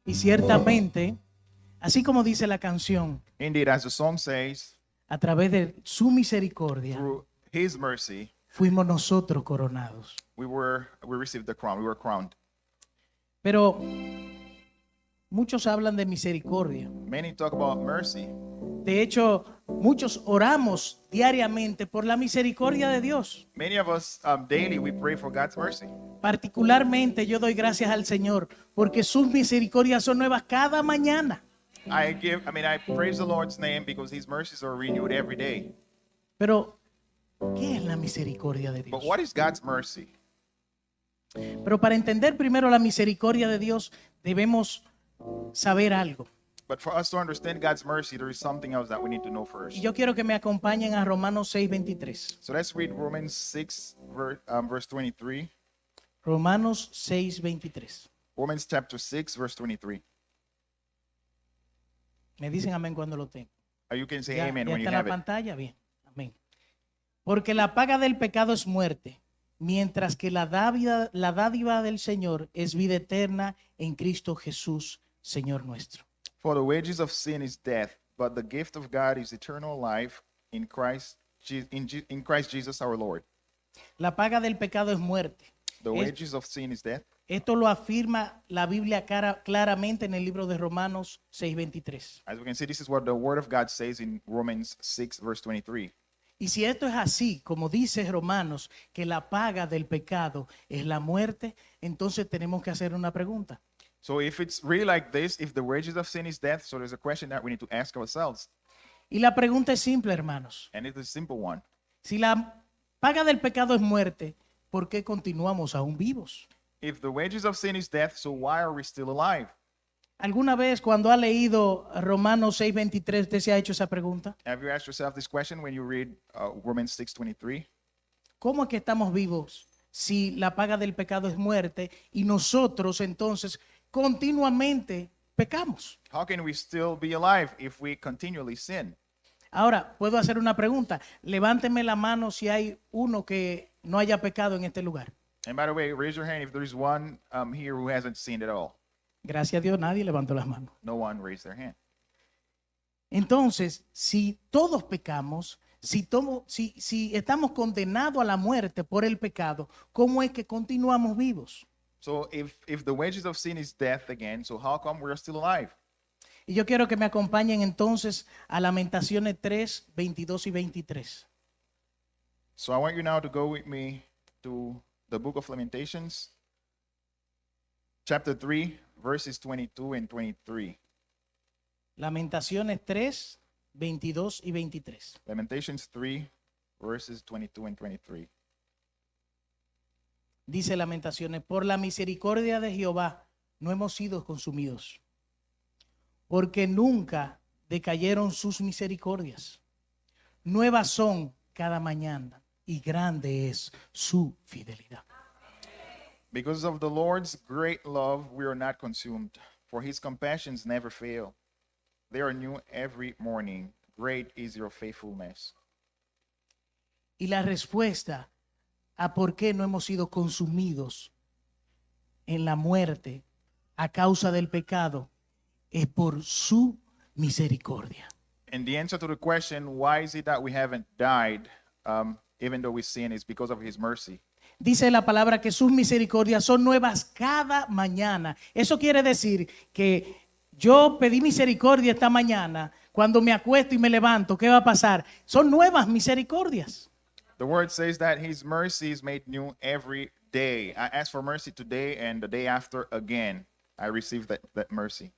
Y ciertamente, así como dice la canción, Indeed, as the song says, a través de su misericordia through his mercy, fuimos nosotros coronados. we received the crown. We were crowned. Pero muchos hablan de misericordia. Many talk about mercy. De hecho, muchos oramos diariamente por la misericordia de Dios. Many of us daily we pray for God's mercy. Particularmente yo doy gracias al Señor porque sus misericordias son nuevas cada mañana. I praise the Lord's name because his mercies are renewed every day. Pero, ¿qué es la misericordia de But Dios? what is God's mercy? Pero para entender primero la misericordia de Dios debemos saber algo. But for us to understand God's mercy, there is something else that we need to know first. Y yo quiero que me acompañen a Romanos 6:23. So let's read Romans 6, verse 23. Romanos 6:23. Romans chapter 6, verse 23. Me dicen amén cuando lo tengo. You can say Ya, amen ya when you está en la have it. pantalla, bien. Amén. Porque la paga del pecado es muerte, mientras que la dádiva del Señor es vida eterna en Cristo Jesús, Señor nuestro. For the wages of sin is death, but the gift of God is eternal life in Christ Jesus our Lord. La paga del pecado es muerte. The wages of sin is death. Esto lo afirma la Biblia claramente en el libro de Romanos 6:23. As we can see, this is what the Word of God says in Romans 6, verse 23. Y si esto es así, como dice Romanos, que la paga del pecado es la muerte, entonces tenemos que hacer una pregunta. So if it's really like this, if the wages of sin is death, so there's a question that we need to ask ourselves. Y la pregunta es simple, hermanos. And it's a simple one. Si la paga del pecado es muerte, ¿por qué continuamos aún vivos? If the wages of sin is death, so why are we still alive? ¿Alguna vez cuando ha leído Romanos 6:23 usted se ha hecho esa pregunta? Have you asked yourself this question when you read Romans 6:23? ¿Cómo es que estamos vivos si la paga del pecado es muerte y nosotros entonces continuamente pecamos? How can we still be alive if we continually sin? Ahora, puedo hacer una pregunta. Levánteme la mano si hay uno que no haya pecado en este lugar. And by the way, raise your hand if there's one here who hasn't sinned at all. Gracias a Dios, nadie levantó las manos. No one raised their hand. Entonces, si todos pecamos, si estamos condenados a la muerte por el pecado, ¿cómo es que continuamos vivos? So if the wages of sin is death again, so how come we're still alive? Y yo quiero que me acompañen entonces a Lamentaciones 3, 22 y 23. So I want you now to go with me to the book of Lamentations, chapter 3, verses 22 and 23. Lamentaciones 3, 22 y 23. Lamentations 3, verses 22 and 23. Dice Lamentaciones, por la misericordia de Jehová no hemos sido consumidos, porque nunca decayeron sus misericordias. Nuevas son cada mañana y grande es su fidelidad. Because of the Lord's great love, we are not consumed, for his compassions never fail. They are new every morning. Great is your faithfulness. Y la respuesta a por qué no hemos sido consumidos en la muerte a causa del pecado es por su misericordia. And the answer to the question, why is it that we haven't died, even though we sin, is because of his mercy. Dice la palabra que sus misericordias son nuevas cada mañana. Eso quiere decir que yo pedí misericordia esta mañana. Cuando me acuesto y me levanto, ¿qué va a pasar? Son nuevas misericordias. The word says that his mercy is made new every day. I ask for mercy today, and the day after again, I receive that mercy.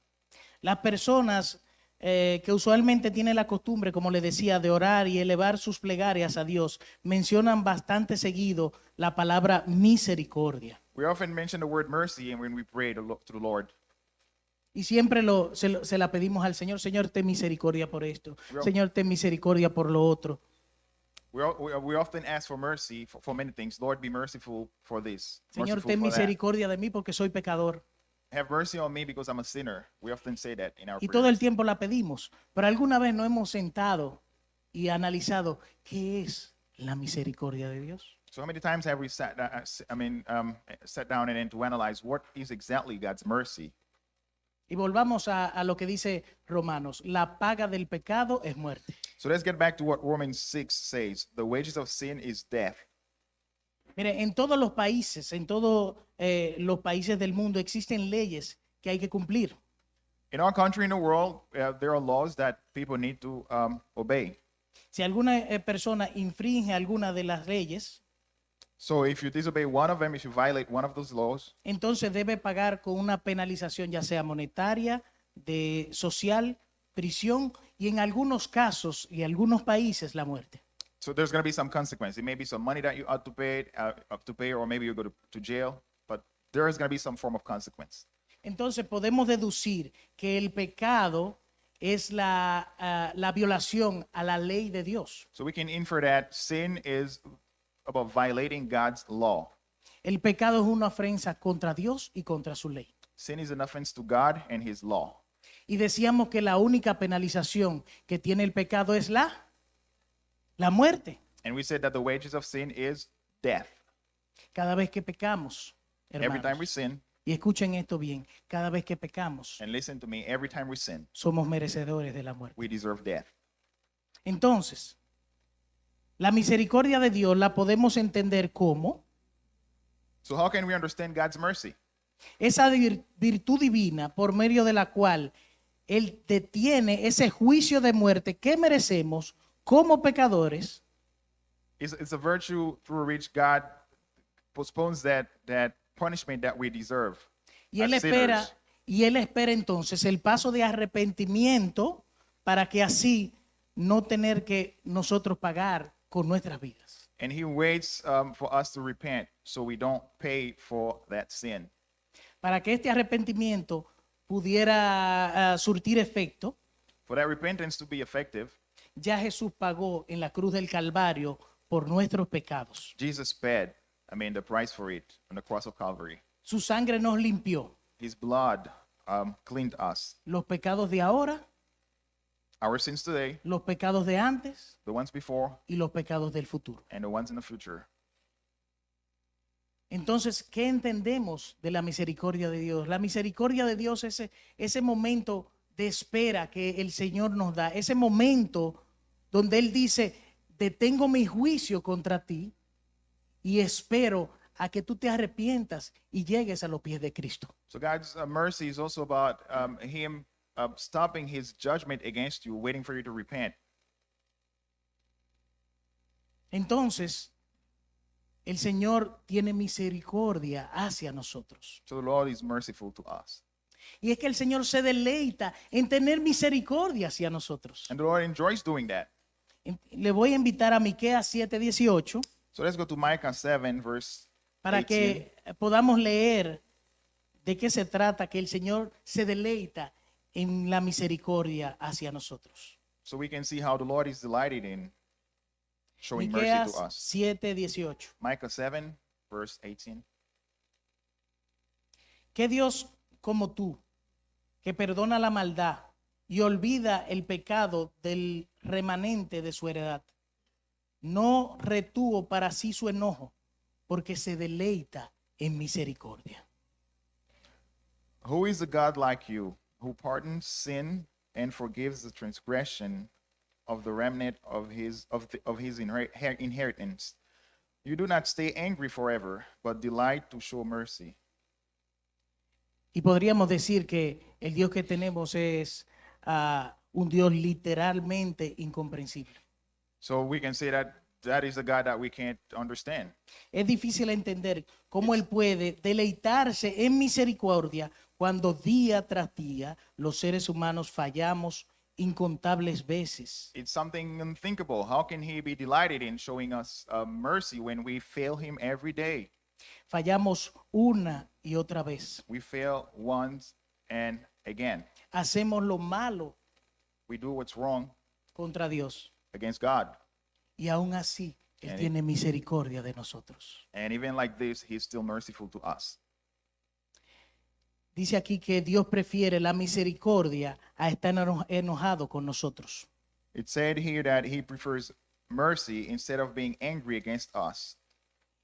Las personas que usualmente tienen la costumbre, como le decía, de orar y elevar sus plegarias a Dios, mencionan bastante seguido la palabra misericordia. We often mention the word mercy and when we pray to the Lord. Y siempre se la pedimos al Señor. Señor, ten misericordia por esto. Señor, ten misericordia por lo otro. We often ask for mercy for many things. Lord, be merciful for this. Señor, Merciful ten for that. misericordia de mí porque soy pecador. Have mercy on me because I'm a sinner. We often say that in our Y todo el prayers. tiempo la pedimos. Pero alguna vez no hemos sentado y analizado qué es la misericordia de Dios. So how many times have we sat down and then to analyze what is exactly God's mercy? Y volvamos a lo que dice Romanos. La paga del pecado es muerte. So let's get back to what Romans 6 says. The wages of sin is death. Mire, en todos los países, en todos los países del mundo existen leyes que hay que cumplir. In our country, in the world, there are laws that people need to obey. Si alguna persona infringe alguna de las leyes, So if you disobey one of them, if you violate one of those laws, entonces debe pagar con una penalización, ya sea monetaria, de social, prisión y en algunos casos y algunos países la muerte. so there's going to be some consequence. It may be some money that you ought to pay, or maybe you go to jail, but there is going to be some form of consequence. Entonces podemos deducir que el pecado es la violación a la ley de Dios. So we can infer that sin is about violating God's law. El pecado es una ofensa contra Dios y contra su ley. Sin is an offense to God and his law. Y decíamos que la única penalización que tiene el pecado es la muerte. And we said that the wages of sin is death. Cada vez que pecamos, Every time we hermanos, sin, y escuchen esto bien, cada vez que pecamos, and listen to me, every time we sin, somos merecedores de la muerte. we deserve death. Entonces, la misericordia de Dios la podemos entender como So how can we understand God's mercy? esa virtud divina por medio de la cual Él detiene ese juicio de muerte que merecemos como pecadores It's a virtue through which God postpones that punishment that we deserve. y Él as espera, sinners. y Él espera entonces el paso de arrepentimiento para que así no tener que nosotros pagar con nuestras vidas. And he waits for us to repent so we don't pay for that sin. Para que este arrepentimiento pudiera surtir efecto, For that repentance to be effective, ya Jesús pagó en la cruz del Calvario por nuestros pecados. Jesus paid, the price for it on the cross of Calvary. Su sangre nos limpió. His blood cleaned us. Los pecados de ahora, Our sins today, los pecados de antes the ones before, y los pecados del futuro. and the ones in the future. Entonces, ¿qué entendemos de la misericordia de Dios? La misericordia de Dios es ese momento de espera que el Señor nos da, ese momento donde Él dice, detengo mi juicio contra ti y espero a que tú te arrepientas y llegues a los pies de Cristo. So God's mercy is also about him stopping his judgment against you, waiting for you to repent. Entonces, el Señor tiene misericordia hacia nosotros. So the Lord is merciful to us. Y es que el Señor se deleita en tener misericordia hacia nosotros. And the Lord enjoys doing that. Le voy a invitar a Miqueas 7:18 So let's go to Micah 7, verse para 18. que podamos leer de qué se trata, que el Señor se deleita en la misericordia hacia nosotros. So we can see how the Lord is delighted in showing mercy Miqueas to us. 7:18. Micah 7, verse 18. ¿Qué Dios como tú, que perdona la maldad y olvida el pecado del remanente de su heredad, no retuvo para sí su enojo, porque se deleita en misericordia? Who is a God like you, who pardons sin and forgives the transgression of the remnant of his inheritance? You do not stay angry forever, but delight to show mercy. Y podríamos decir que el Dios que tenemos es un Dios literalmente incomprensible. So we can say that that is a God that we can't understand. Es difícil entender cómo Él puede deleitarse en misericordia cuando día tras día los seres humanos fallamos incontables veces. It's something unthinkable. How can he be delighted in showing us mercy when we fail him every day? Fallamos una y otra vez. We fail once and again. Hacemos lo malo We do what's wrong contra Dios against God. y aún así Él And tiene misericordia de nosotros. And even like this, he's still merciful to us. Dice aquí que Dios prefiere la misericordia a estar enojado con nosotros. It said here that he prefers mercy instead of being angry against us.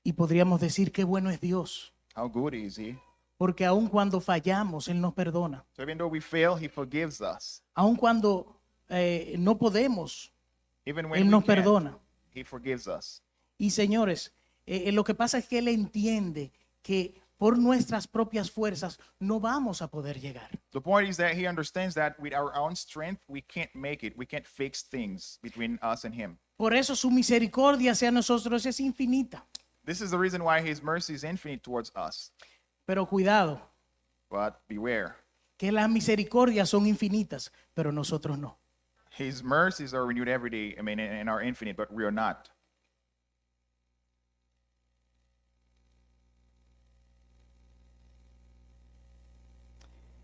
Y podríamos decir qué bueno es Dios. How good is he? Porque aun cuando fallamos, Él nos perdona. So even though we fail, he forgives us. Aun cuando no podemos, Even Él when we nos can't, perdona. he forgives us. Y señores, lo que pasa es que Él entiende que por nuestras propias fuerzas no vamos a poder llegar. The point is that he understands that with our own strength, we can't make it. We can't fix things between us and him. Por eso su misericordia hacia nosotros es infinita. This is the reason why his mercy is infinite towards us. Pero cuidado, But beware, que las misericordias son infinitas, pero nosotros no. his mercies are renewed every day, and are infinite, but we are not.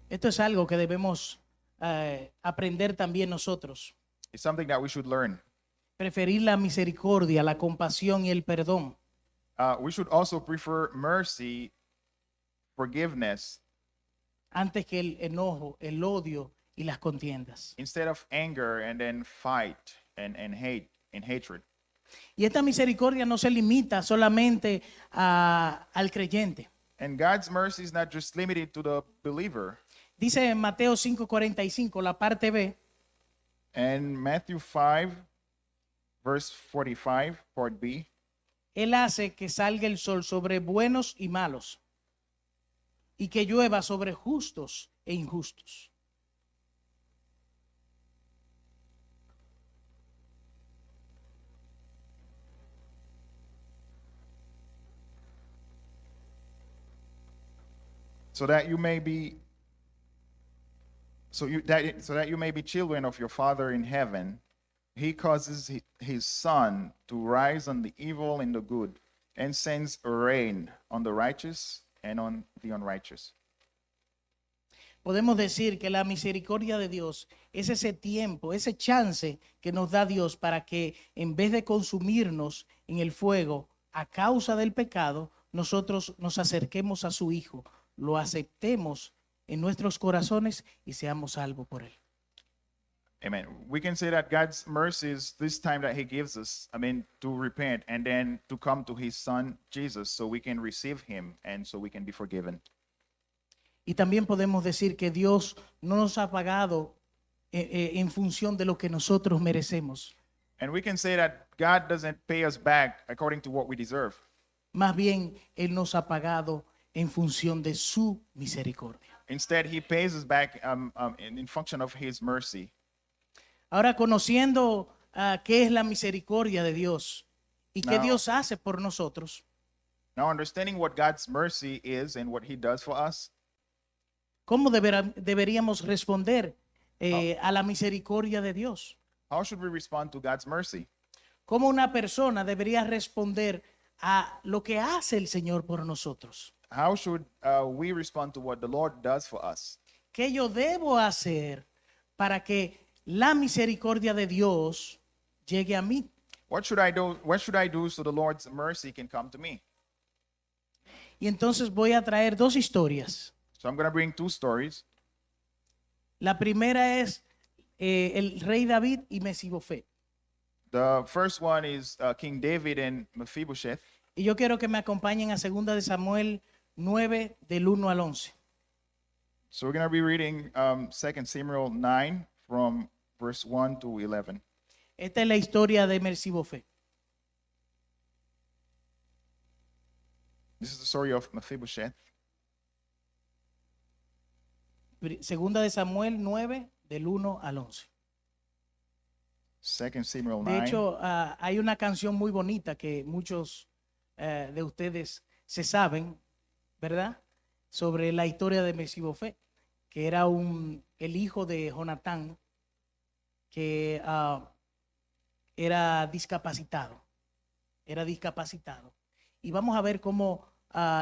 Esto es algo que debemos aprender también nosotros. It's something that we should learn. Preferir la misericordia, la compasión y el perdón We should also prefer mercy, forgiveness, antes que el enojo, el odio y las contiendas. instead of anger and then fight and hate and hatred. Y esta misericordia no se limita solamente al creyente. And God's mercy is not just limited to the believer. Dice en Mateo 5:45, la parte B, And Matthew 5, verse 45, part B, Él hace que salga el sol sobre buenos y malos y que llueva sobre justos e injustos. so that you may be so that you may be children of your Father in heaven. He causes his sun to rise on the evil and the good, and sends rain on the righteous and on the unrighteous. Podemos decir que la misericordia de Dios es ese tiempo, ese chance que nos da Dios para que en vez de consumirnos en el fuego a causa del pecado, nosotros nos acerquemos a su Hijo, lo aceptemos en nuestros corazones y seamos salvos por Él. Amen. We can say that God's mercy is this time that he gives us, to repent and then to come to his son Jesus so we can receive him and so we can be forgiven. Y también podemos decir que Dios no nos ha pagado en función de lo que nosotros merecemos. And we can say that God doesn't pay us back according to what we deserve. Más bien, Él nos ha pagado en función de su misericordia. Instead, he pays us back in function of his mercy. Ahora, conociendo qué es la misericordia de Dios y qué Now- Dios hace por nosotros, Now, understanding what God's mercy is and what he does for us, ¿cómo deberíamos responder a la misericordia de Dios? how should we respond to God's mercy? ¿Cómo una persona debería responder a lo que hace el Señor por nosotros? How should we respond to what the Lord does for us? ¿Qué yo debo hacer para que la misericordia de Dios llegue a mí? What should I do? What should I do so the Lord's mercy can come to me? Y entonces voy a traer dos historias. So I'm going to bring two stories. La primera es el rey David y Mesibofet. The first one is King David and Mephibosheth. Y yo quiero que me acompañen a 2 de Samuel 9 del 1 al 11. So we're going to be reading 2 Samuel 9 from verse 1 to 11. Esta es la historia de Mesibofet. This is the story of Mephibosheth. 2 de Samuel 9 del 1 al 11. 2 Samuel De 9. hecho, hay una canción muy bonita que muchos de ustedes se saben, ¿verdad? Sobre la historia de Mesibofet, que era el hijo de Jonatán, que era discapacitado. Era discapacitado. Y vamos a ver cómo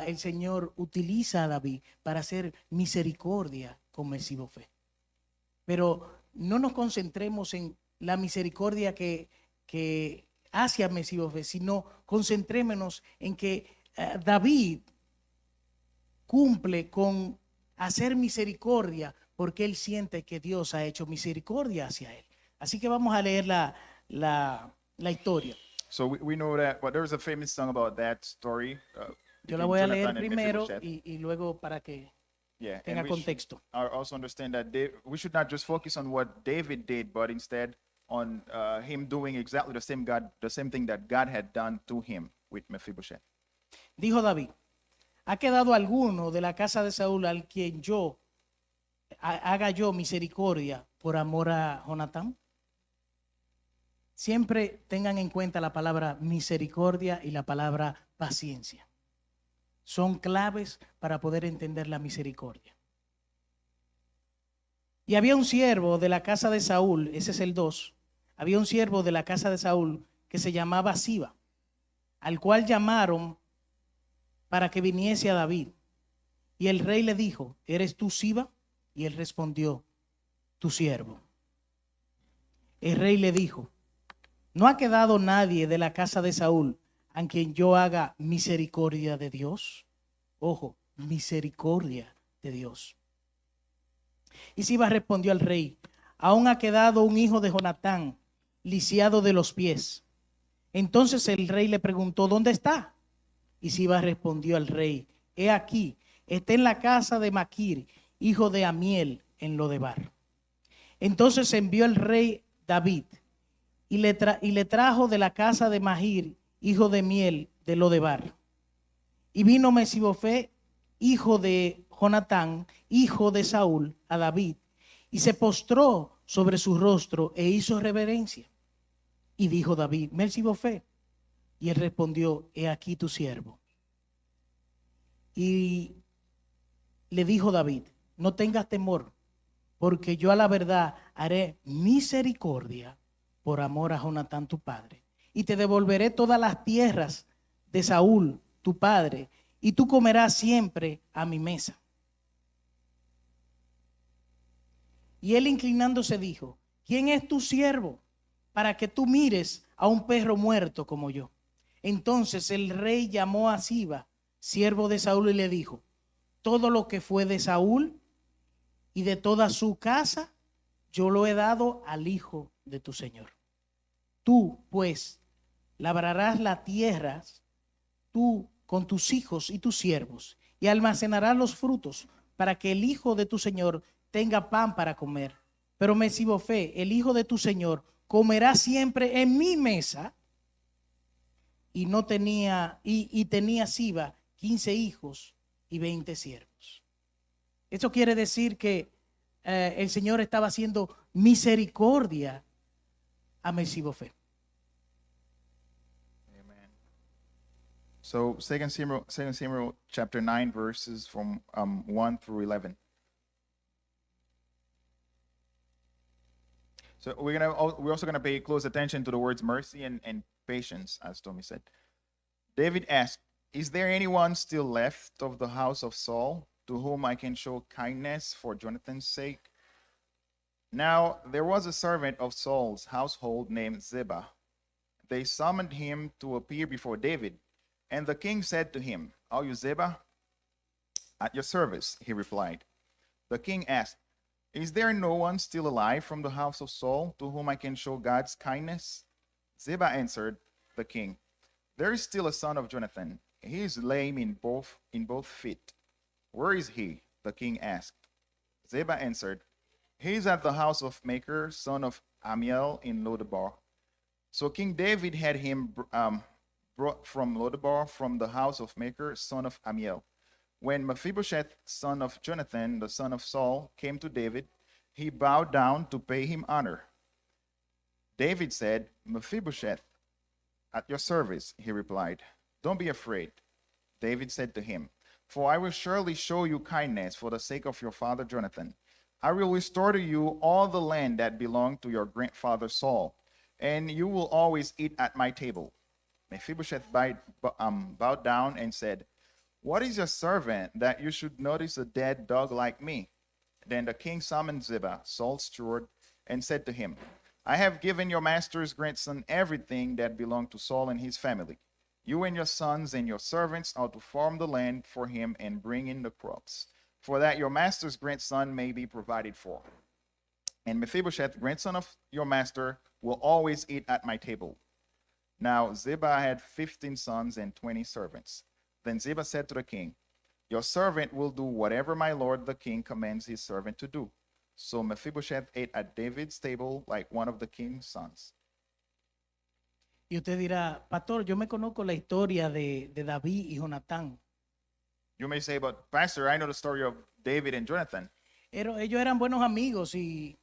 el Señor utiliza a David para hacer misericordia con Mesibofet. Pero no nos concentremos en la misericordia que hace a Mesibofet, sino concentrémonos en que David cumple con hacer misericordia porque él siente que Dios ha hecho misericordia hacia él. Así que vamos a leer la historia. So we know that, but there's a famous song about that story. Yo la between voy a leer Jonathan and primero Mephibosheth. y luego para que Yeah, tenga and we should contexto. also understand that we should not just focus on what David did, but instead on him doing exactly the same thing that God had done to him with Mephibosheth. Dijo David, ¿ha quedado alguno de la casa de Saúl al quien haga yo misericordia por amor a Jonatán? Siempre tengan en cuenta la palabra misericordia y la palabra paciencia. Son claves para poder entender la misericordia. Y había un siervo de la casa de Saúl, ese es el 2. Había un siervo de la casa de Saúl que se llamaba Siba, al cual llamaron para que viniese a David. Y el rey le dijo, ¿eres tú Siba? Y él respondió, tu siervo. El rey le dijo, ¿no ha quedado nadie de la casa de Saúl a quien yo haga misericordia de Dios? Ojo, misericordia de Dios. Y Siba respondió al rey, aún ha quedado un hijo de Jonatán, lisiado de los pies. Entonces el rey le preguntó, ¿dónde está? Y Siba respondió al rey, he aquí, está en la casa de Maquir, hijo de Amiel, en Lodebar. Entonces envió el rey David y le trajo de la casa de Mahir, hijo de Miel, de Lodebar. Y vino Mesibofé, hijo de Jonatán, hijo de Saúl, a David, y se postró sobre su rostro e hizo reverencia. Y dijo David, Mesibofé. Y él respondió, he aquí tu siervo. Y le dijo David, no tengas temor, porque yo a la verdad haré misericordia por amor a Jonatán tu padre, y te devolveré todas las tierras de Saúl tu padre, y tú comerás siempre a mi mesa. Y él inclinándose dijo, ¿quién es tu siervo para que tú mires a un perro muerto como yo? Entonces el rey llamó a Siba, siervo de Saúl, y le dijo, todo lo que fue de Saúl y de toda su casa, yo lo he dado al hijo de tu señor. Tú, pues, labrarás las tierras, tú con tus hijos y tus siervos, y almacenarás los frutos para que el hijo de tu señor tenga pan para comer. Pero Mesibofé, el hijo de tu señor, comerá siempre en mi mesa. Y tenía Siba 15 hijos y 20 siervos. Eso quiere decir que el Señor estaba haciendo misericordia a Mesibofé. Amen. So 2 Samuel chapter 9 verses from 1 through 11. So we're also gonna pay close attention to the words mercy and patience, as Tommy said. David asked, is there anyone still left of the house of Saul to whom I can show kindness for Jonathan's sake? Now there was a servant of Saul's household named Ziba. They summoned him to appear before David, and the king said to him, are you Ziba? At your service, he replied. The king asked, is there no one still alive from the house of Saul to whom I can show God's kindness? Ziba answered the king, there is still a son of Jonathan. He is lame in both feet. Where is he? The king asked. Ziba answered, he is at the house of Machir, son of Amiel, in Lodebar. So King David had him brought from Lodebar, from the house of Machir, son of Amiel. When Mephibosheth, son of Jonathan, the son of Saul, came to David, he bowed down to pay him honor. David said, Mephibosheth, at your service, he replied. Don't be afraid. David said to him, for I will surely show you kindness for the sake of your father Jonathan. I will restore to you all the land that belonged to your grandfather Saul, and you will always eat at my table. Mephibosheth bowed down and said, what is your servant that you should notice a dead dog like me? Then the king summoned Ziba, Saul's steward, and said to him, I have given your master's grandson everything that belonged to Saul and his family. You and your sons and your servants are to farm the land for him and bring in the crops, for that your master's grandson may be provided for. And Mephibosheth, grandson of your master, will always eat at my table. Now Ziba had 15 sons and 20 servants. Then Ziba said to the king, your servant will do whatever my lord the king commands his servant to do. So Mephibosheth ate at David's table like one of the king's sons. Y usted dirá, pastor, yo me conozco la historia de David y Jonatán. You may say, but Pastor, I know the story of David and Jonathan. Ellos eran buenos amigos y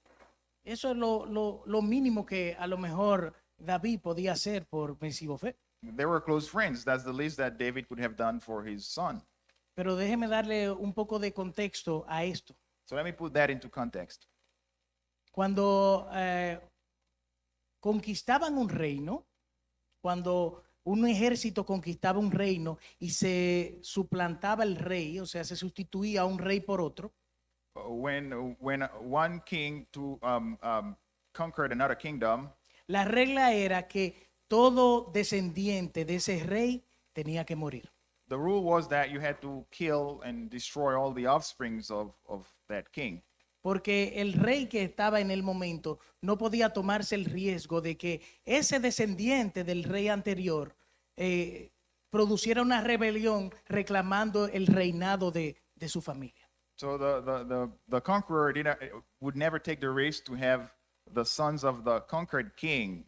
eso es lo mínimo que a lo mejor David podía hacer por Mesibofet. They were close friends. That's the least that David could have done for his son. Pero déjeme darle un poco de contexto a esto. So let me put that into context. Cuando conquistaban un reino, cuando un ejército conquistaba un reino y se suplantaba el rey, o sea, se sustituía a un rey por otro, When one king conquered another kingdom, la regla era que todo descendiente de ese rey tenía que morir. the rule was that you had to kill and destroy all the offsprings of that king. Porque el rey que estaba en el momento no podía tomarse el riesgo de que ese descendiente del rey anterior produciera una rebelión reclamando el reinado de su familia. So the conqueror would never take the risk to have the sons of the conquered king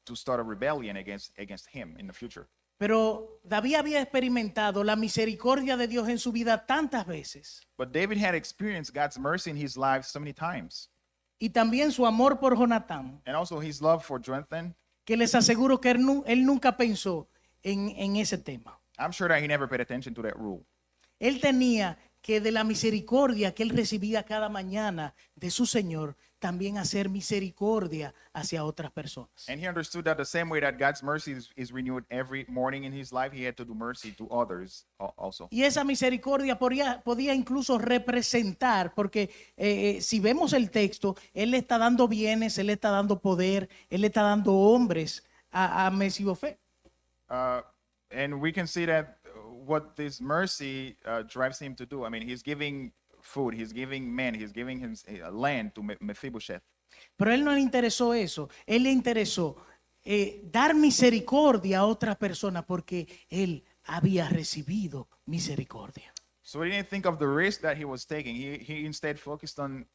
to start a rebellion against him in the future. Pero David había experimentado la misericordia de Dios en su vida tantas veces But David had experienced God's mercy in his life so many times, y también su amor por Jonatán, and also his love for Jonathan. que les aseguro que él nunca pensó en ese tema. I'm sure that he never paid attention to that rule. Él tenía que de la misericordia que él recibía cada mañana de su Señor, también hacer misericordia hacia otras personas. And he understood that the same way that God's mercy is renewed every morning in his life, he had to do mercy to others also. Y esa misericordia podía incluso representar, porque si vemos el texto, él le está dando bienes, él le está dando poder, él le está dando hombres a Mesibofet. And we can see that what this mercy drives him to do. I mean, he's giving food, he's giving men, he's giving him land to Mephibosheth. Pero a él no le interesó eso, él le interesó dar misericordia a otras personas porque él había recibido misericordia. So he didn't think of the risk that he was taking. He instead focused on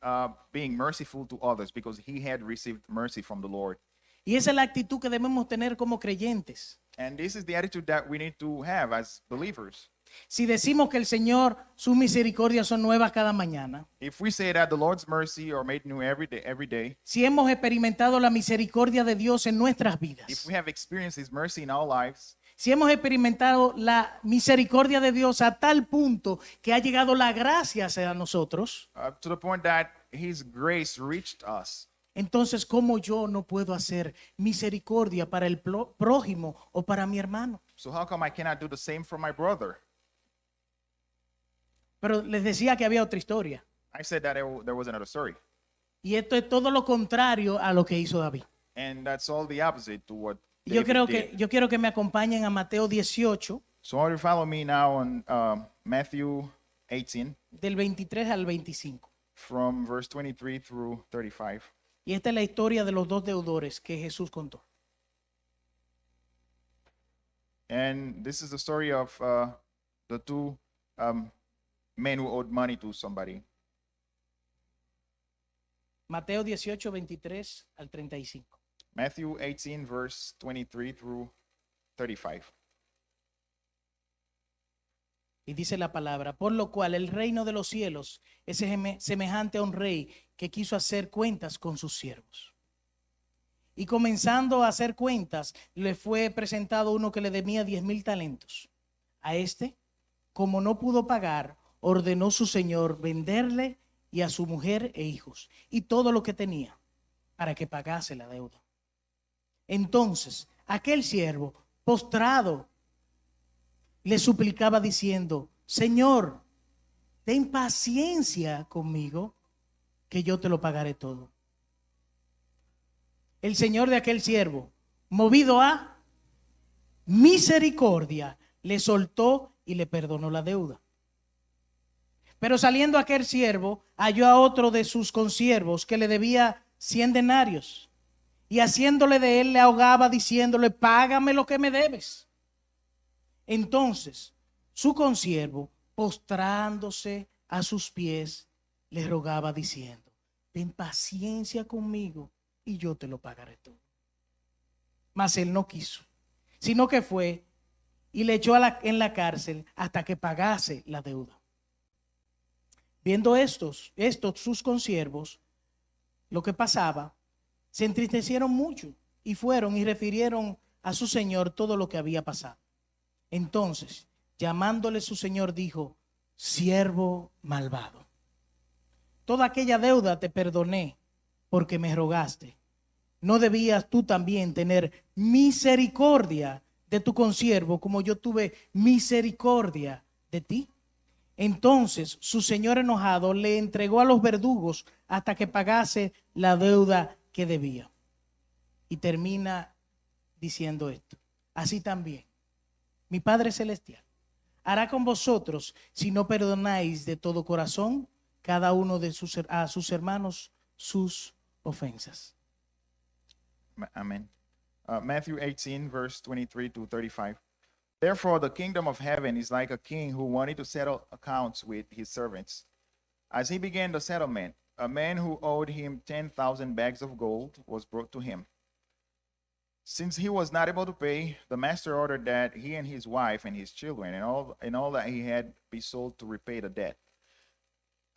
being merciful to others because he had received mercy from the Lord. Y esa es la actitud que debemos tener como creyentes. And this is the attitude that we need to have as believers. Si decimos que el Señor, sus misericordias son nuevas cada mañana, If we say that the Lord's mercy are made new every day, si hemos experimentado la misericordia de Dios en nuestras if vidas, we have experienced his mercy in our lives, si hemos experimentado la misericordia de Dios a tal punto que ha llegado la gracia hacia nosotros, to the point that his grace reached us, entonces, ¿cómo yo no puedo hacer misericordia para el prójimo o para mi hermano? so how come I cannot do the same for my brother? Pero les decía que había otra historia. I said that there was another story. Y esto es todo lo contrario a lo que hizo David. And that's all the opposite to what Y yo David did. quiero que me acompañen a Mateo 18, So I want you to follow me now on Matthew 18, del 23 al 25. from verse 23 through 35. Y esta es la historia de los dos deudores que Jesús contó. And this is the story of the two men who owed money to somebody. Mateo 18, 23 al 35. Matthew 18, verse 23 through 35. Y dice la palabra, por lo cual el reino de los cielos es semejante a un rey que quiso hacer cuentas con sus siervos. Y comenzando a hacer cuentas, le fue presentado uno que le debía 10,000 talentos. A este, como no pudo pagar, ordenó su señor venderle y a su mujer e hijos y todo lo que tenía para que pagase la deuda. Entonces, aquel siervo, postrado, le suplicaba diciendo, Señor, ten paciencia conmigo, que yo te lo pagaré todo. El señor de aquel siervo, movido a misericordia, le soltó y le perdonó la deuda. Pero saliendo aquel siervo, halló a otro de sus consiervos que le debía 100 denarios. Y haciéndole de él, le ahogaba diciéndole, págame lo que me debes. Entonces su consiervo, postrándose a sus pies, le rogaba diciendo: ten paciencia conmigo y yo te lo pagaré todo. Mas él no quiso, sino que fue y le echó en la cárcel hasta que pagase la deuda. Viendo estos sus consiervos, lo que pasaba, se entristecieron mucho y fueron y refirieron a su señor todo lo que había pasado. Entonces, llamándole su señor, dijo: siervo malvado, toda aquella deuda te perdoné porque me rogaste. ¿No debías tú también tener misericordia de tu consiervo como yo tuve misericordia de ti? Entonces su señor enojado le entregó a los verdugos hasta que pagase la deuda que debía. Y termina diciendo esto: así también mi Padre Celestial hará con vosotros si no perdonáis de todo corazón cada uno a sus hermanos sus ofensas. Amen. Matthew 18, verse 23 to 35. Therefore, the kingdom of heaven is like a king who wanted to settle accounts with his servants. As he began the settlement, a man who owed him 10,000 bags of gold was brought to him. Since he was not able to pay, the master ordered that he and his wife and his children and all that he had be sold to repay the debt.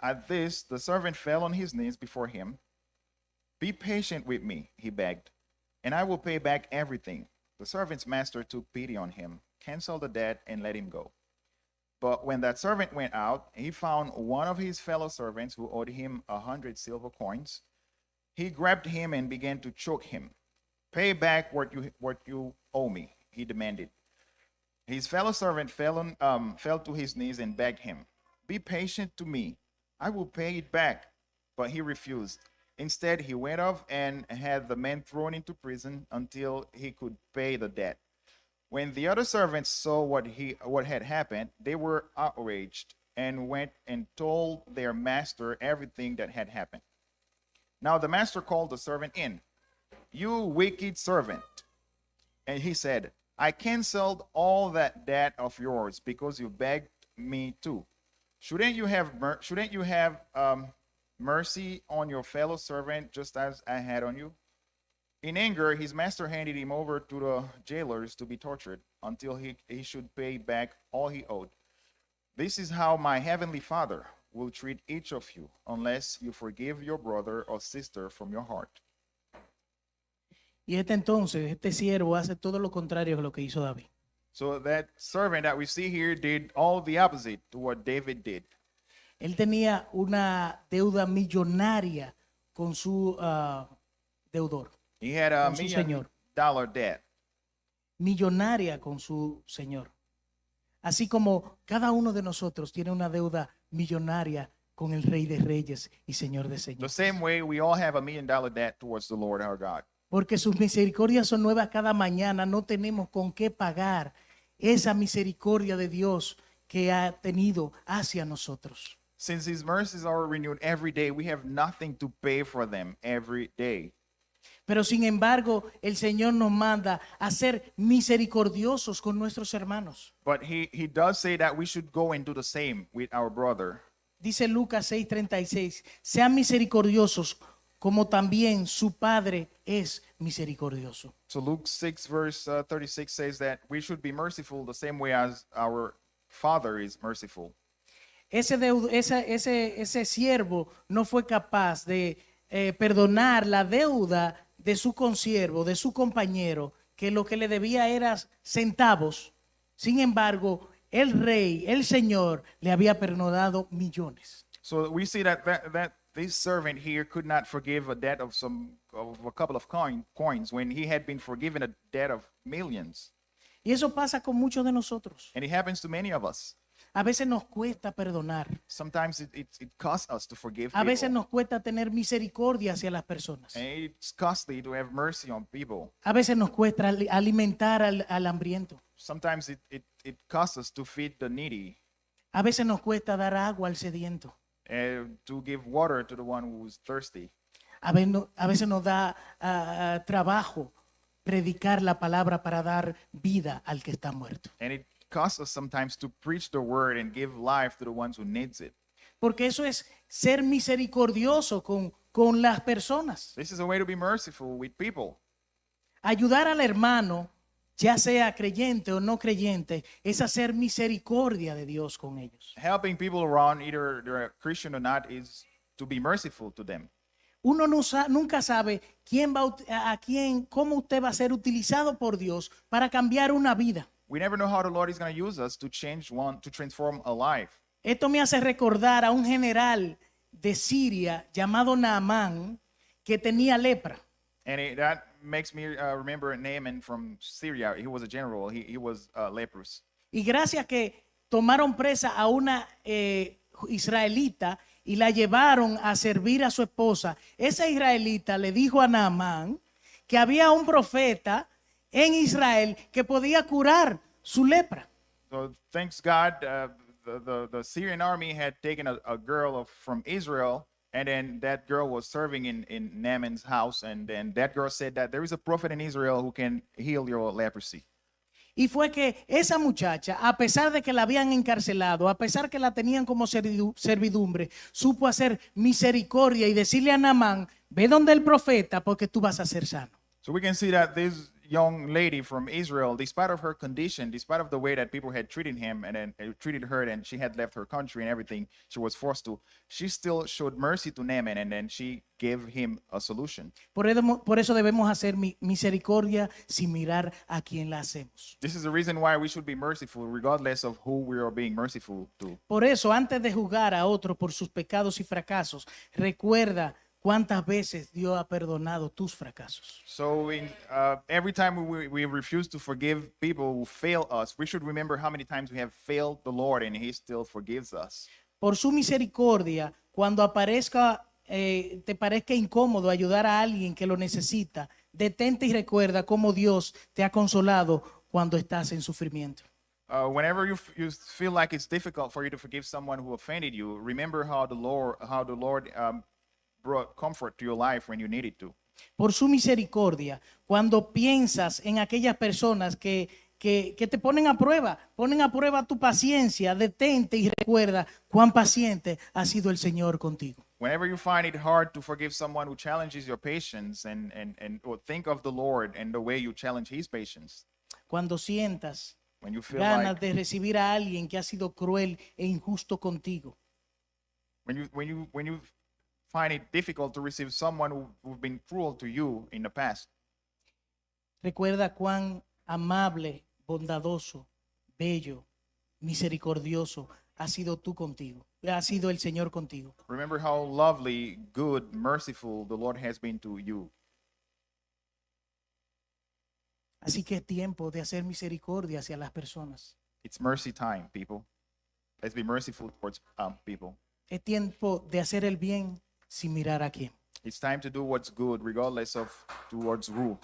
At this, the servant fell on his knees before him. Be patient with me, he begged, and I will pay back everything. The servant's master took pity on him, canceled the debt, and let him go. But when that servant went out, he found one of his fellow servants who owed him 100 silver coins. He grabbed him and began to choke him. Pay back what you owe me, he demanded. His fellow servant fell to his knees and begged him, be patient to me, I will pay it back. But he refused. Instead, he went off and had the man thrown into prison until he could pay the debt. When the other servants saw what had happened, they were outraged and went and told their master everything that had happened. Now the master called the servant in. You wicked servant. And he said, I canceled all that debt of yours because you begged me to. Shouldn't you have mercy on your fellow servant just as I had on you? In anger, his master handed him over to the jailers to be tortured until he should pay back all he owed. This is how my heavenly Father will treat each of you unless you forgive your brother or sister from your heart. Y este siervo hace todo lo contrario a lo que hizo David. So that servant that we see here did all the opposite to what David did. Él tenía una deuda millonaria con su deudor. He had a Con su $1 señor. million debt. Millonaria con su señor. Así como cada uno de nosotros tiene una deuda millonaria con el Rey de Reyes y Señor de The Señores. same way we all have a $1 million debt towards the Lord our God. Porque sus misericordias son nuevas cada mañana. No tenemos con qué pagar esa misericordia de Dios que ha tenido hacia nosotros. Since his mercies are renewed every day, we have nothing to pay for them every day. Pero sin embargo, el Señor nos manda a ser misericordiosos con nuestros hermanos. But he does say that we should go and do the same with our brother. Dice Lucas 6:36, sean misericordiosos como también su Padre es misericordioso. So Luke 6 verse 36 says that we should be merciful the same way as our Father is merciful. Ese siervo no fue capaz de perdonar la deuda de su consiervo, de su compañero, que lo que le debía era centavos. Sin embargo, el rey, el Señor, le había perdonado millones. So we see that this servant here could not forgive a debt of a couple of coins when he had been forgiven a debt of millions. Y eso pasa con muchos de nosotros. And it happens to many of us. A veces nos cuesta perdonar. Sometimes it costs us to forgive A veces people. nos cuesta tener misericordia hacia las personas. And it's costly to have mercy on people. A veces nos cuesta alimentar al hambriento. Sometimes it costs us to feed the needy, A veces nos cuesta dar agua al sediento. to give water to the one who's thirsty. A veces nos da trabajo predicar la palabra para dar vida al que está muerto. And it costs us sometimes to preach the word and give life to the ones who needs it. Porque eso es ser misericordioso con las personas. This is a way to be merciful with people. Ayudar al hermano, ya sea creyente o no creyente, es hacer misericordia de Dios con ellos. Helping people around, either they're a Christian or not, is to be merciful to them. Uno nunca sabe quién va a quién, cómo usted va a ser utilizado por Dios para cambiar una vida. We never know how the Lord is going to use us to transform a life. Esto me hace recordar a un general de Siria llamado Naamán que tenía lepra. And that makes me remember Naaman from Syria. He was a general. He was leprous. Y gracias que tomaron presa a una israelita y la llevaron a servir a su esposa, esa israelita le dijo a Naamán que había un profeta en Israel que podía curar su lepra. So thanks God, the Syrian army had taken a girl from Israel, and then that girl was serving in Naaman's house, and then that girl said that there is a prophet in Israel who can heal your leprosy. Y fue que esa muchacha, a pesar de que la habían encarcelado, a pesar que la tenían como servidumbre, supo hacer misericordia y decirle a Naamán, ve donde el profeta porque tú vas a ser sano. So we can see that this young lady from Israel, despite of her condition, despite of the way that people had treated him and then treated her, and she had left her country and everything, she was forced to, she still showed mercy to Naaman, and then she gave him a solution. Por eso debemos hacer misericordia sin mirar a quién la hacemos. This is the reason why we should be merciful regardless of who we are being merciful to. Por eso, antes de juzgar a otro por sus pecados y fracasos, recuerda cuántas veces Dios ha perdonado tus fracasos. So every time we refuse to forgive people who fail us, we should remember how many times we have failed the Lord and he still forgives us. Por su misericordia, cuando te parezca incómodo ayudar a alguien que lo necesita, detente y recuerda cómo Dios te ha consolado cuando estás en sufrimiento. Whenever you feel like it's difficult for you to forgive someone who offended you, remember how the Lord brought comfort to your life when you needed to. Por su misericordia, cuando piensas en aquellas personas que te ponen a prueba tu paciencia, detente y recuerda cuán paciente ha sido el Señor contigo. Whenever you find it hard to forgive someone who challenges your patience, or think of the Lord and the way you challenge his patience. Cuando sientas When you feel ganas like, de recibir a alguien que ha sido cruel e injusto contigo, when you find it difficult to receive someone who've been cruel to you in the past, recuerda cuán amable, bondadoso, bello, misericordioso ha sido el Señor contigo. remember how lovely, good, merciful the Lord has been to you. Así que es tiempo de hacer misericordia hacia las personas. It's mercy time, people. Let's be merciful towards people. Es tiempo de hacer el bien sin mirar a quién. It's time to do what's good, regardless of towards who.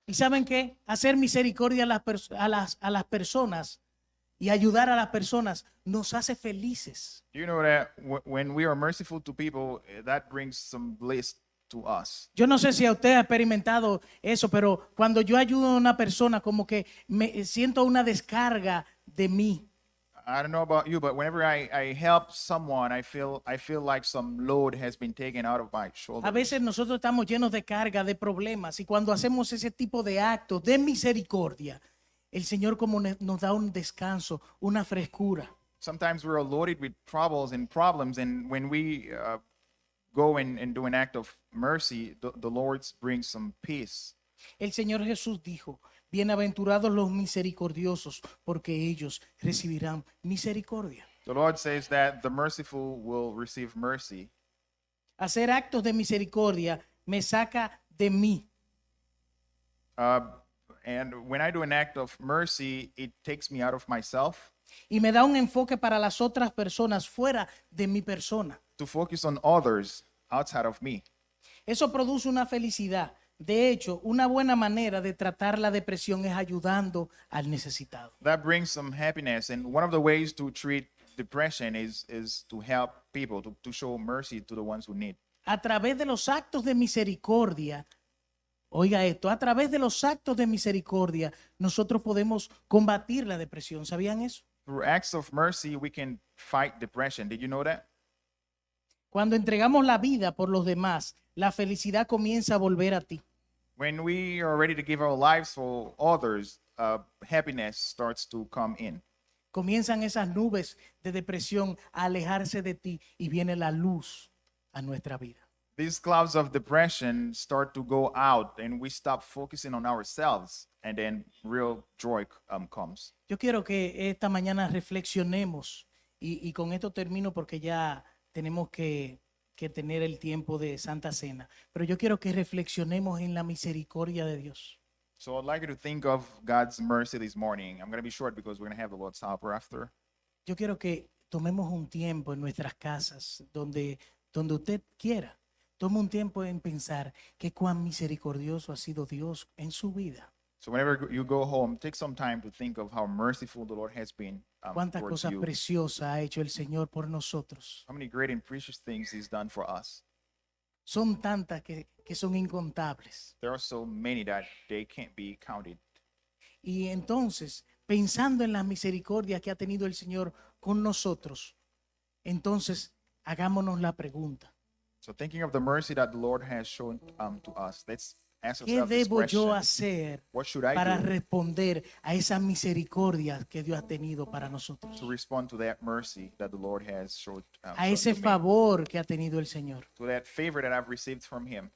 ¿Y saben qué? Hacer misericordia a las personas y ayudar a las personas nos hace felices. You know that when we are merciful to people, that brings some bliss to us. Yo no sé si a usted ha experimentado eso, pero cuando yo ayudo a una persona, como que me siento una descarga de mí. I don't know about you, but whenever I help someone, I feel like some load has been taken out of my A shoulders. veces nosotros estamos llenos de carga, de problemas, y cuando hacemos ese tipo de actos de misericordia, el Señor como nos da un descanso, una frescura. Sometimes we're loaded with troubles and problems, and when we go and do an act of mercy, the Lord brings some peace. El Señor Jesús dijo, bienaventurados los misericordiosos, porque ellos recibirán misericordia. The Lord says that the merciful will receive mercy. Hacer actos de misericordia me saca de mí. And when I do an act of mercy, it takes me out of myself Y me da un enfoque para las otras personas fuera de mi persona. to focus on others outside of me. Eso produce una felicidad. De hecho, una buena manera de tratar la depresión es ayudando al necesitado. That brings some happiness, and one of the ways to treat depression is to help people, to show mercy to the ones who need. A través de los actos de misericordia, Oiga esto, a través de los actos de misericordia, nosotros podemos combatir la depresión. ¿Sabían eso? Through acts of mercy, we can fight depression. Did you know that? Cuando entregamos la vida por los demás, la felicidad comienza a volver a ti. When we are ready to give our lives for others, happiness starts to come in. Comienzan esas nubes de depresión a alejarse de ti y viene la luz a nuestra vida. These clouds of depression start to go out and we stop focusing on ourselves, and then real joy comes. Yo quiero que esta mañana reflexionemos y con esto termino porque ya tenemos que tener el tiempo de Santa Cena. Pero yo quiero que reflexionemos en la misericordia de Dios. So I'd like you to think of God's mercy this morning. I'm going to be short because we're going to have the Lord's Supper after. Yo quiero que tomemos un tiempo en nuestras casas donde usted quiera. Tome un tiempo en pensar que cuán misericordioso ha sido Dios en su vida. So whenever you go home, take some time to think of how merciful the Lord has been Cuántas towards cosas you. preciosas ha hecho el Señor por nosotros. How many great and precious things He's done for us. Son tantas que son incontables. There are so many that they can't be counted. Y entonces, pensando en las misericordias que ha tenido el Señor con nosotros, entonces hagámonos la pregunta. So thinking of the mercy that the Lord has shown to us, let's ask ¿Qué ourselves this debo yo question. hacer What should I para do responder a esa misericordia que Dios ha tenido para nosotros? to respond to that mercy that the Lord has shown, A shown ese to me, favor que ha tenido el Señor. to that favor that I've received from Him?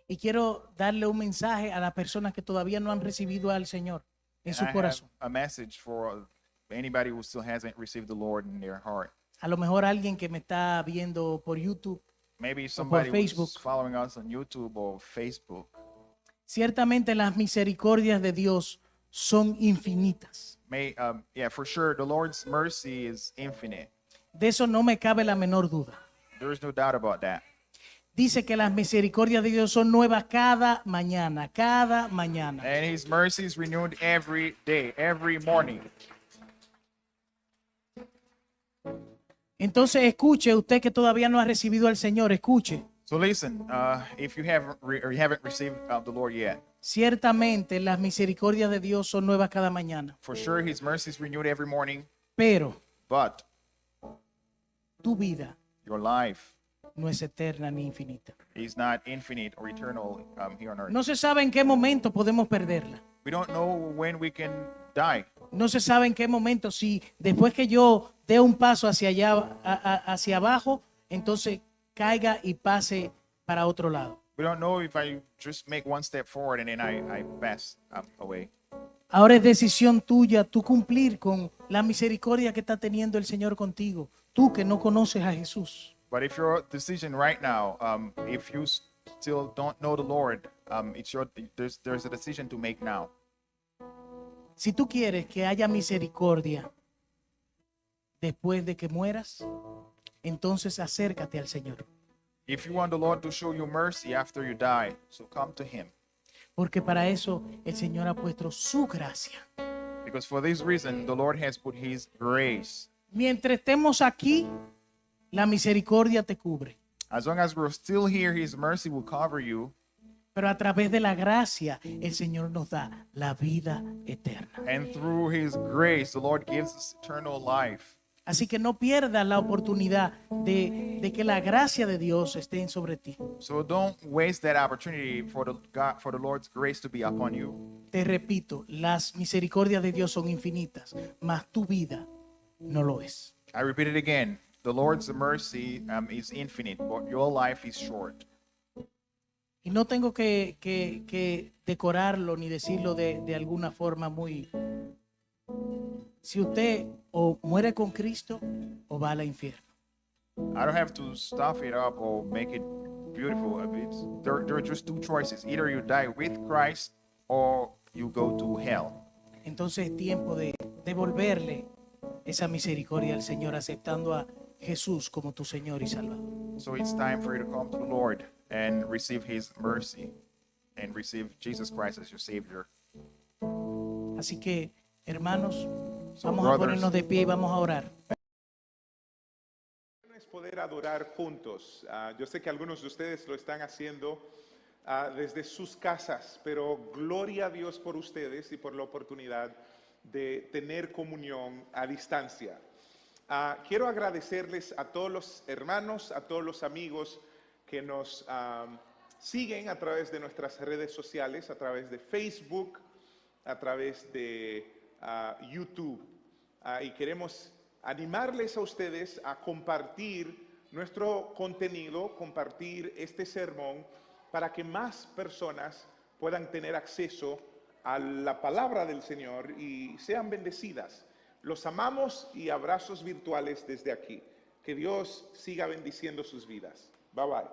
Y quiero darle un mensaje a las personas que todavía no han recibido al Señor en And su I have corazón. a message for anybody who still hasn't received the Lord in their heart. A lo mejor alguien que me está viendo por YouTube. Maybe somebody Facebook. who's following us on YouTube or Facebook. Ciertamente las misericordias de Dios son infinitas. Yeah, for sure, the Lord's mercy is infinite. De eso no me cabe la menor duda. There is no doubt about that. Dice que las misericordias de Dios son nuevas cada mañana, cada mañana. And His mercy is renewed every day, every morning. Entonces escuche, usted que todavía no ha recibido al Señor, escuche. So listen, if you haven't received the Lord yet, Ciertamente las misericordias de Dios son nuevas cada mañana. for sure His mercy is renewed every morning. Pero But tu vida your life no es eterna ni infinita. is not infinite or eternal here on earth. No se sabe en qué momento podemos perderla. We don't know when we can die. No se sabe en qué momento, si después que yo dé un paso hacia allá, hacia abajo, entonces caiga y pase para otro lado. We don't know if I just make one step forward and then I pass away. Ahora es decisión tuya, tú cumplir con la misericordia que está teniendo el Señor contigo. Tú que no conoces a Jesús. But if your decision right now, if you still don't know the Lord, there's a decision to make now. Si tú quieres que haya misericordia después de que mueras, entonces acércate al Señor. If you want the Lord to show you mercy after you die, so come to Him. Porque para eso el Señor ha puesto su gracia. Because for this reason, the Lord has put His grace. Mientras estemos aquí, la misericordia te cubre. As long as we're still here, His mercy will cover you. Pero a través de la gracia, el Señor nos da la vida eterna. And through His grace, the Lord gives us eternal life. Así que no pierdas la oportunidad de que la gracia de Dios esté sobre ti. So don't waste that opportunity for the Lord's grace to be upon you. Te repito, las misericordias de Dios son infinitas, mas tu vida no lo es. I repeat it again. The Lord's mercy is infinite, but your life is short. Y no tengo que decorarlo ni decirlo de alguna forma muy... Si usted o muere con Cristo o va al infierno. I don't have to stuff it up or make it beautiful. There are just two choices. Either you die with Christ or you go to hell. Entonces es tiempo de devolverle esa misericordia al Señor, aceptando a Jesús como tu Señor y Salvador. So it's time for you to come to the Lord and receive His mercy and receive Jesus Christ as your Savior. Así que, hermanos, So, vamos a brothers, ponernos de pie y vamos a orar. Es poder adorar juntos. Yo sé que algunos de ustedes lo están haciendo desde sus casas, pero gloria a Dios por ustedes y por la oportunidad de tener comunión a distancia. Quiero agradecerles a todos los hermanos, a todos los amigos que nos siguen a través de nuestras redes sociales, a través de Facebook, a través de YouTube. Y queremos animarles a ustedes a compartir nuestro contenido, compartir este sermón para que más personas puedan tener acceso a la palabra del Señor y sean bendecidas. Los amamos y abrazos virtuales desde aquí. Que Dios siga bendiciendo sus vidas. Bye bye.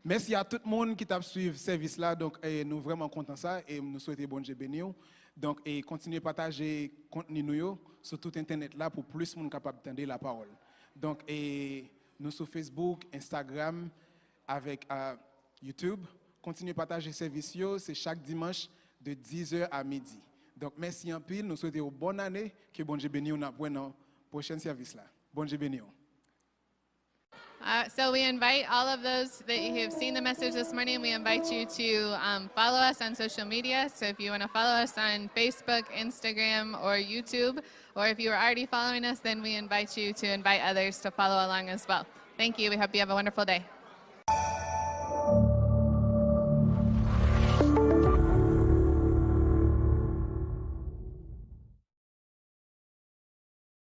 Merci à tout le monde qui t'a suivi ce service là. Donc, nous sommes vraiment contents de ça et nous souhaitons bon Dieu béni. Donc, continuez à partager le contenu nous sur tout Internet là pour plus de monde capable d'entendre la parole. Donc, nous sur Facebook, Instagram, avec YouTube. Continuez à partager le service, c'est chaque dimanche de 10h à midi. Donc, merci en pile. Nous souhaitons une bonne année. Que bon Dieu béni nous pour le prochain service là. Bon Dieu béni. So we invite all of those that you have seen the message this morning, we invite you to follow us on social media. So if you want to follow us on Facebook, Instagram, or YouTube, or if you are already following us, then we invite you to invite others to follow along as well. Thank you. We hope you have a wonderful day.